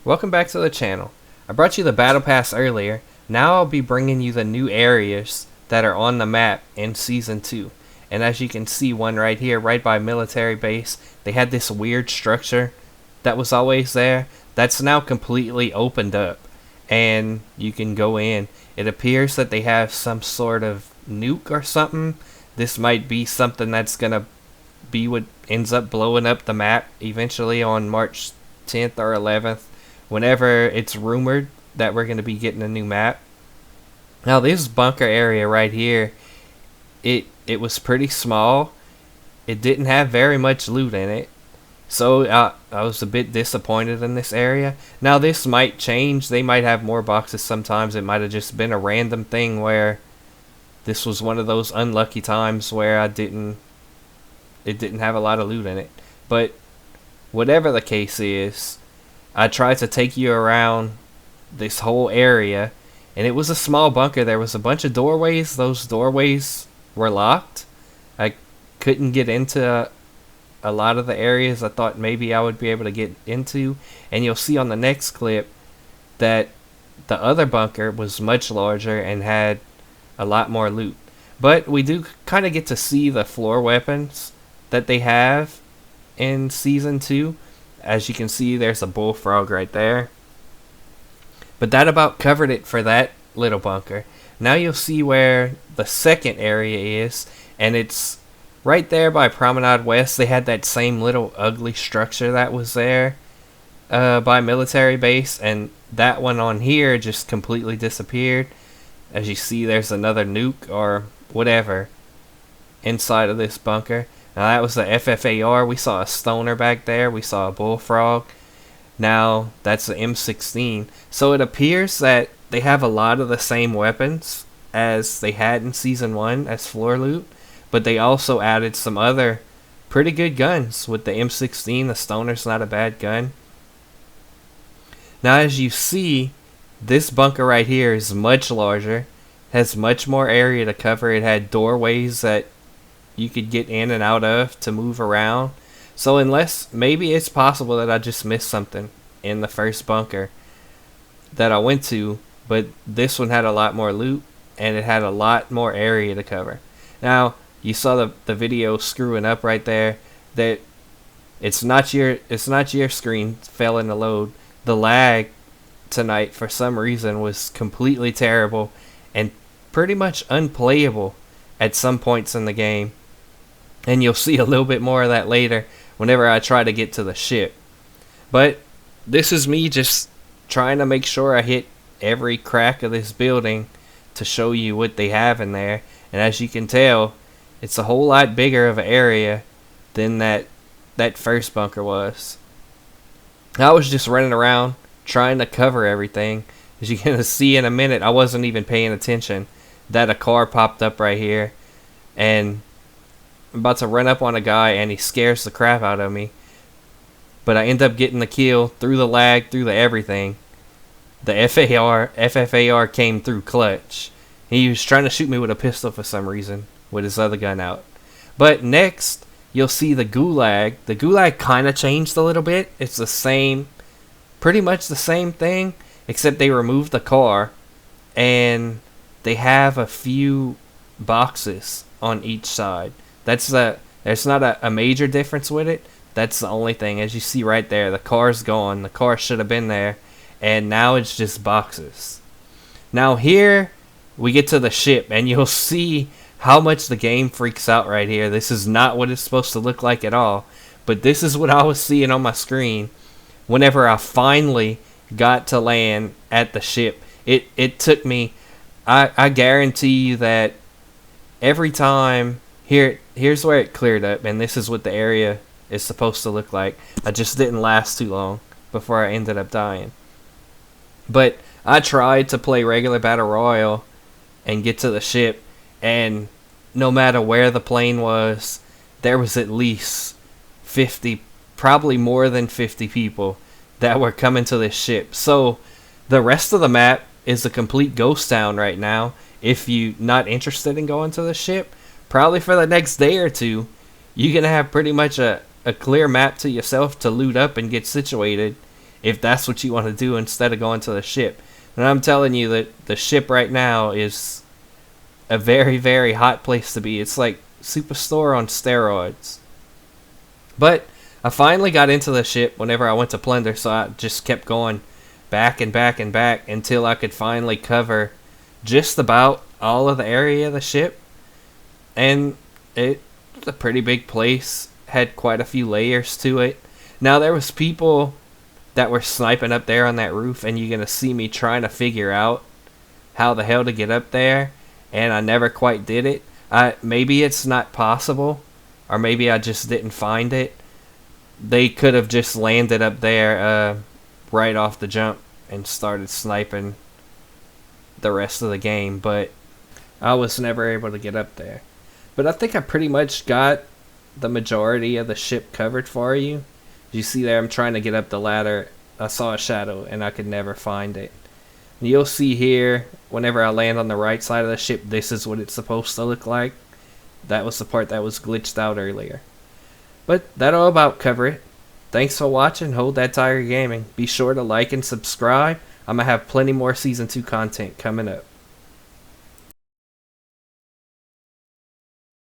Welcome back to the channel. I brought you the battle pass earlier. Now I'll be bringing you the new areas that are on the map in season 2. And as you can see, one right here, right by military base, they had this weird structure that was always there. That's now completely opened up and you can go in. It appears that they have some sort of nuke or something. This might be something that's gonna be what ends up blowing up the map eventually on March 10th or 11th, whenever it's rumored that we're going to be getting a new map. Now this bunker area right here, it was pretty small. It didn't have very much loot in it, so I was a bit disappointed in this area. Now this might change. They might have more boxes sometimes. It might have just been a random thing where this was one of those unlucky times where it didn't have a lot of loot in it. But whatever the case is, I tried to take you around this whole area, and it was a small bunker. There was a bunch of doorways. Those doorways were locked. I couldn't get into a lot of the areas I thought maybe I would be able to get into, and you'll see on the next clip that the other bunker was much larger and had a lot more loot. But we do kind of get to see the floor weapons that they have in season 2. As you can see, there's a bullfrog right there. But that about covered it for that little bunker. Now you'll see where the second area is, and it's right there by Promenade West. They had that same little ugly structure that was there by military base, and that one on here just completely disappeared. As you see, there's another nuke or whatever inside of this bunker. Now that was the FFAR. We saw a stoner back there. We saw a bullfrog. Now that's the M16. So it appears that they have a lot of the same weapons as they had in season 1 as floor loot, but they also added some other pretty good guns with the M16. The stoner's not a bad gun. Now as you see, this bunker right here is much larger, has much more area to cover. It had doorways that you could get in and out of to move around. So unless, maybe it's possible that I just missed something in the first bunker that I went to, but this one had a lot more loot and it had a lot more area to cover. Now you saw the video screwing up right there. That it's not your screen failing to load. The lag tonight for some reason was completely terrible and pretty much unplayable at some points in the game. And you'll see a little bit more of that later whenever I try to get to the ship. But this is me just trying to make sure I hit every crack of this building to show you what they have in there. And as you can tell, it's a whole lot bigger of an area than that first bunker was. I was just running around trying to cover everything. As you're going to see in a minute, I wasn't even paying attention that a car popped up right here. And I'm about to run up on a guy and he scares the crap out of me. But I end up getting the kill through the lag, through the everything. The FFAR came through clutch. He was trying to shoot me with a pistol for some reason, with his other gun out. But next, you'll see the Gulag. The Gulag kind of changed a little bit. It's the same, pretty much the same thing, except they removed the car. And they have a few boxes on each side. There's not a major difference with it. That's the only thing. As you see right there, the car's gone. The car should have been there. And now it's just boxes. Now here, we get to the ship. And you'll see how much the game freaks out right here. This is not what it's supposed to look like at all. But this is what I was seeing on my screen whenever I finally got to land at the ship. It took me, I guarantee you that every time, here's where it cleared up, and this is what the area is supposed to look like. I just didn't last too long before I ended up dying. But I tried to play regular Battle Royale and get to the ship, and no matter where the plane was, there was at least 50, probably more than 50 people that were coming to this ship. So the rest of the map is a complete ghost town right now. If you're not interested in going to the ship, probably for the next day or two, you're going to have pretty much a clear map to yourself to loot up and get situated if that's what you want to do instead of going to the ship. And I'm telling you that the ship right now is a very, very hot place to be. It's like Superstore on steroids. But I finally got into the ship whenever I went to plunder, so I just kept going back and back and back until I could finally cover just about all of the area of the ship. And it's a pretty big place, had quite a few layers to it. Now there was people that were sniping up there on that roof, and you're gonna see me trying to figure out how the hell to get up there, and I never quite did it. Maybe it's not possible, or maybe I just didn't find it. They could have just landed up there right off the jump and started sniping the rest of the game, but I was never able to get up there. But I think I pretty much got the majority of the ship covered for you. You see there, I'm trying to get up the ladder. I saw a shadow and I could never find it. And you'll see here, whenever I land on the right side of the ship, this is what it's supposed to look like. That was the part that was glitched out earlier. But that'll about cover it. Thanks for watching. Hold That Tiger Gaming. Be sure to like and subscribe. I'm going to have plenty more Season 2 content coming up.